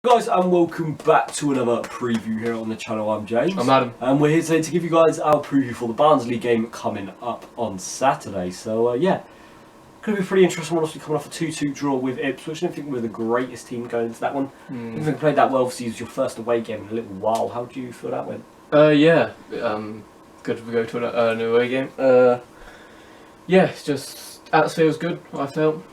Guys, and welcome back to another preview here on the channel. I'm James. I'm Adam. And we're here today to give you guys our preview for the Barnsley game coming up on Saturday. So, yeah, going to be pretty interesting. We're obviously coming off a 2-2 draw with Ipswich. I don't think we're the greatest team going into that one. I don't think we played that well. Obviously, it was your first away game in a little while. How do you feel that went? Yeah, good to go to an away game. Yeah, it's just atmosphere was good. I felt.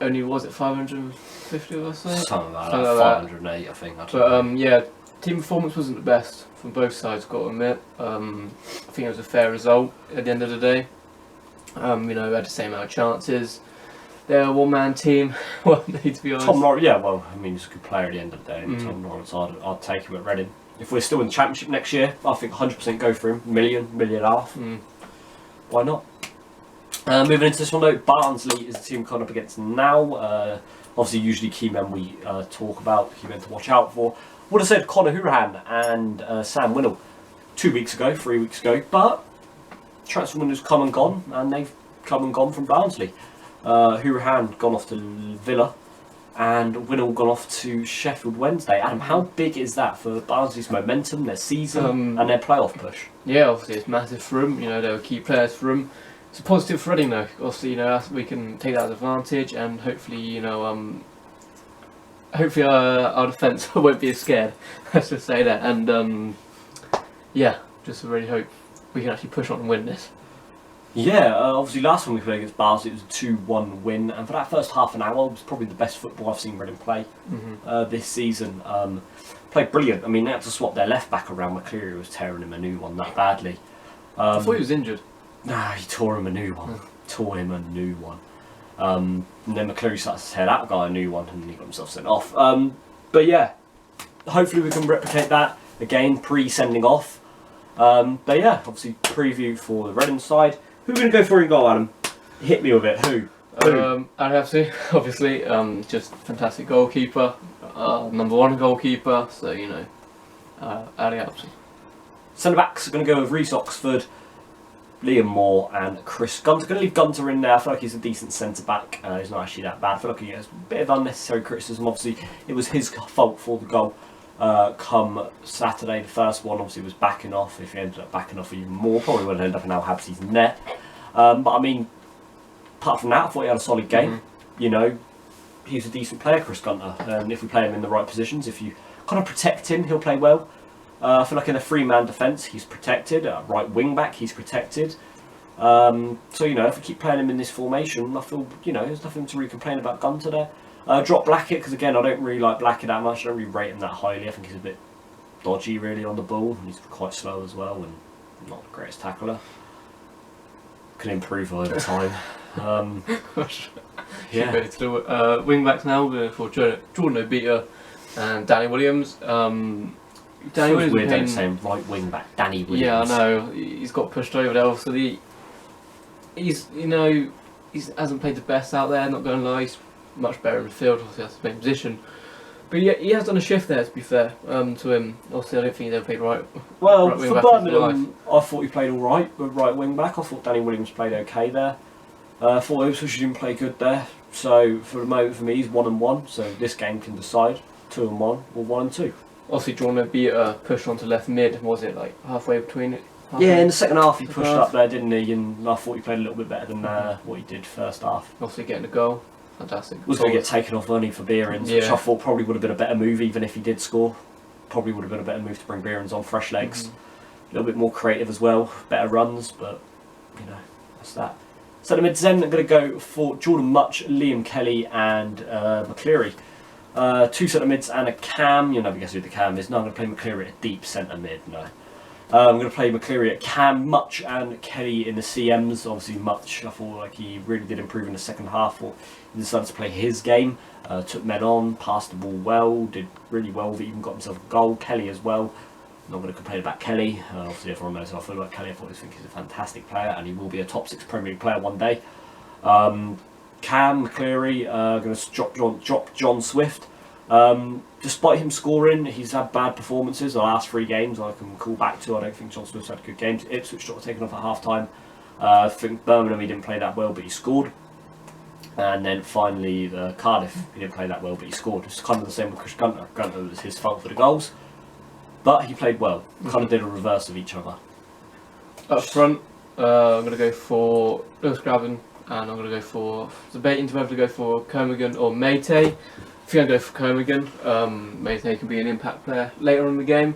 Only was it 550 or so? Something like that. 508, I think. Yeah, team performance wasn't the best from both sides. Got to admit. I think it was a fair result at the end of the day. We had the same amount of chances. They're a one-man team. Well, need to be honest. Tom Lawrence, yeah, well, I mean, he's a good player at the end of the day. And Tom Lawrence, I'd take him at Reading. If we're still in the Championship next year, I think 100% go for him. Million and a half. Why not? Moving into this one though, Barnsley is the team coming up against now. Obviously, usually key men we talk about, key men to watch out for. Would have said Conor Hourihane and Sam Winnall 3 weeks ago, but transfer windows come and gone, and they've come and gone from Barnsley. Hourihane gone off to Villa, and Winnall gone off to Sheffield Wednesday. Adam, how big is that for Barnsley's momentum, their season, and their playoff push? Yeah, obviously it's massive for them. They were key players for them. It's a positive for Reading though. Obviously, we can take that as advantage, and hopefully, hopefully our defence won't be as scared. Let's just say that. And yeah, just really hope we can actually push on and win this. Yeah, obviously last time we played against Barnsley it was a 2-1 win, and for that first half an hour it was probably the best football I've seen Reading play this season. Played brilliant. I mean, they had to swap their left back around. McCleary was tearing him a new one that badly. I thought he was injured. Nah, he tore him a new one. And then McCleary started to tear that guy a new one, and he got himself sent off. But yeah, hopefully we can replicate that again, pre-sending off. But yeah, obviously preview for the Reading side. Who are we going to go for in goal, Adam? Hit me with it. Who? I'd have to, obviously. Just fantastic goalkeeper. Number one goalkeeper, so Ali Apsey. Centre backs are going to go with Reece Oxford, Liam Moore and Chris Gunter. Going to leave Gunter in there. I feel like he's a decent centre back. He's not actually that bad. I feel like he has a bit of unnecessary criticism. Obviously, it was his fault for the goal come Saturday. The first one obviously was backing off. If he ended up backing off even more, probably would have ended up in Al Habsi's net. But I mean, apart from that, I thought he had a solid game. He's a decent player, Chris Gunter. And if we play him in the right positions, if you kind of protect him, he'll play well. I feel like in a three-man defence, he's protected. Right wing back, he's protected. So if we keep playing him in this formation, I feel there's nothing to really complain about Gunter there. Drop Blackett because again, I don't really like Blackett that much. I don't really rate him that highly. I think he's a bit dodgy really on the ball. He's quite slow as well and not the greatest tackler. Can improve over time. Yeah. Wing backs now for Jordan Obita and Danny Williams. Danny Williams weird don't say right wing back, Danny Williams. Yeah, I know. He's got pushed over there. So he hasn't played the best out there. Not going to lie, he's much better in the field. Obviously, that's the main position. But yeah, he has done a shift there. To be fair, to him. Obviously, I don't think he's ever played right. Well, right for Birmingham, I thought he played all right, right wing back. I thought Danny Williams played okay there. I thought Ipswich didn't play good there. So for the moment, for me, he's 1-1. So this game can decide 2-1 or 1-2. Obviously, Jordan Obita pushed onto left mid. Was it like halfway between it? Yeah, in the second half he pushed up there, didn't he? And I thought he played a little bit better than what he did first half. Obviously, getting a goal, fantastic. Was going to get taken off only for Behrens, which I thought probably would have been a better move, even if he did score. Probably would have been a better move to bring Behrens on, fresh legs, a little bit more creative as well, better runs, but that's that. So the mids then are going to go for Jordan Much, Liam Kelly, and McCleary. Two centre mids and a cam. You'll never guess who the cam is. No, I'm going to play McCleary at deep centre mid. No, I'm going to play McCleary at cam, Much and Kelly in the CMs. Obviously, Much I thought like he really did improve in the second half. Or he decided to play his game, took men on, passed the ball well, did really well. Even got himself a goal. Kelly as well. I'm not going to complain about Kelly. Obviously, everyone knows how I feel about Kelly. I think he's a fantastic player, and he will be a top 6 Premier League player one day. Cam, McCleary, going to drop John Swift. Despite him scoring, he's had bad performances the last 3 games I can call back to. I don't think John Swift's had good games. Ipswich sort of taken off at half time. I think Birmingham he didn't play that well, but he scored. And then finally, Cardiff, he didn't play that well, but he scored. It's kind of the same with Chris Gunter. Gunter, it was his fault for the goals, but he played well. Kind of did a reverse of each other. Up front, I'm going to go for Lewis Graben, and I'm going to go for, debating to whether to go for Kermigan or Mate. I think I'm going to go for Kermigan. Mate can be an impact player later on in the game.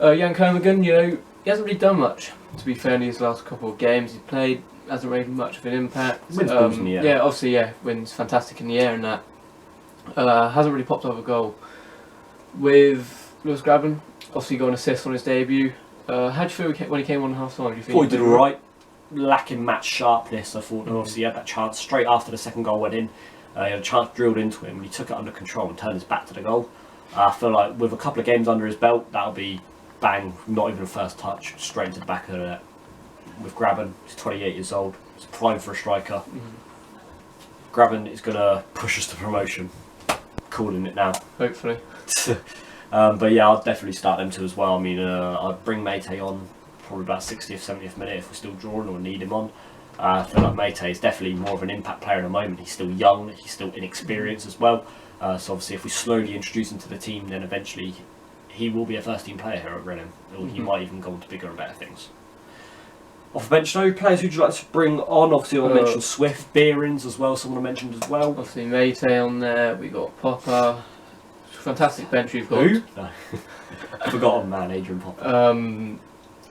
Jan Kermigan, he hasn't really done much, to be fair, in these last couple of games he's played. Hasn't made much of an impact. Wins balls in the air. Yeah, obviously, wins fantastic in the air and that. Hasn't really popped off a goal. With Lewis Graben, obviously got an assist on his debut. How do you feel when he came on half time? Do you think Thought he did alright. Lacking match sharpness, I thought. Obviously, he had that chance straight after the second goal went in. He had a chance drilled into him, and he took it under control and turned his back to the goal. I feel like with a couple of games under his belt, that'll be bang, not even a first touch, straight into the back of the net. With Graben, he's 28 years old, he's prime for a striker. Graben is going to push us to promotion, calling it now. Hopefully. But yeah, I'll definitely start them two as well. I mean, I'd bring Mate on probably about 60th, 70th minute if we're still drawing or need him on. I feel like Mate is definitely more of an impact player at the moment. He's still young, he's still inexperienced as well. So obviously if we slowly introduce him to the team, then eventually he will be a first team player here at Reading. Or he might even go on to bigger and better things. Off the bench, no players who'd you like to bring on? Obviously, I mentioned Swift, Behrens as well. Someone I mentioned as well. Obviously, Mate on there. We got Popper. Fantastic bench we've got. Who? No. Forgotten man, Adrian Popper.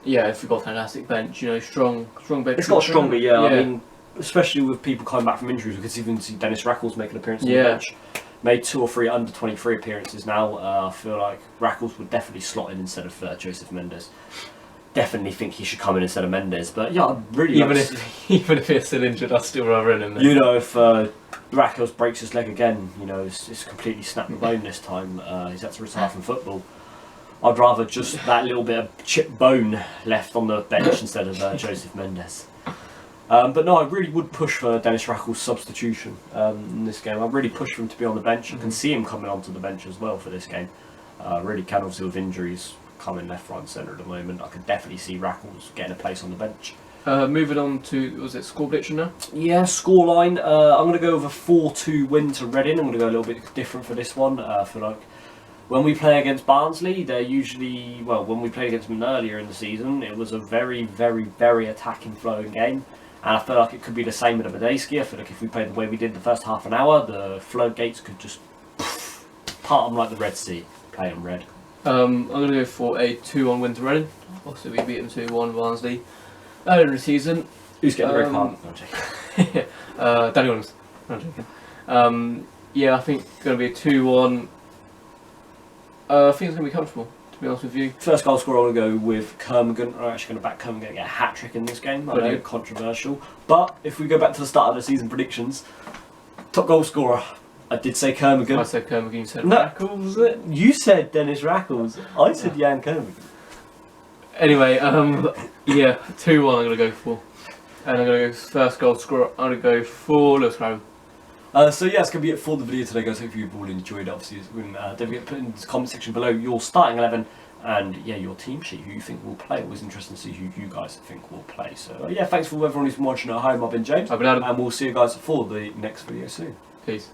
Yeah, if we've got a fantastic bench. Strong bench. It's got stronger, yeah. I mean, especially with people coming back from injuries, we could even see Dennis Rackles make an appearance on the bench. Made 2 or 3 under 23 appearances now. I feel like Rackles would definitely slot in instead of Joseph Mendes. Definitely think he should come in instead of Mendes, but yeah, I'd really even if he's still injured, I'd still rather in him. If Rackles breaks his leg again, it's completely snapped the bone this time. He's had to retire from football. I'd rather just that little bit of chipped bone left on the bench instead of Joseph Mendes. But no, I really would push for Dennis Rackles' substitution in this game. I'd really push for him to be on the bench. I can see him coming onto the bench as well for this game. Really can, obviously, with injuries coming left, right and centre at the moment. I could definitely see Rackles getting a place on the bench. Moving on to, was it score prediction now? Yeah, scoreline. I'm going to go with a 4-2 win to Reading. I'm going to go a little bit different for this one. I feel like when we play against Barnsley, they're usually, when we played against them earlier in the season, it was a very, very, very attacking, flowing game. And I feel like it could be the same with the Medeski. I feel like if we played the way we did the first half an hour, the floodgates could just part them like the Red Sea. Play them red. I'm going to go for a 2-1 win to Reading. Obviously, we beat them 2-1 Barnsley earlier in the season. Who's getting the red card? No, I'm joking. Danny Williams. No, I'm joking. Yeah, I think it's going to be a 2-1. I think it's going to be comfortable, to be honest with you. First goal scorer, I want to go with Kermigan. I'm actually going to back Kermigan to get a hat-trick in this game. I know, controversial. But if we go back to the start of the season predictions, top goal scorer, I did say Kermigan. I said Kermigan, you said Rackles. You said Dennis Rackles. I said Jan Kermigan. Anyway, 2-1 I'm going to go for. And I'm going to go first goal scorer, I'm going to go for Lewis Graben. So yeah, it's going to be it for the video today, guys. Hope you've all enjoyed it. Obviously, don't forget to put in the comment section below your starting 11 and your team sheet, who you think will play. Always interesting to see who you guys think will play. So yeah, thanks for everyone who's been watching at home. I've been James. I've been Adam. And we'll see you guys for the next video soon. Peace.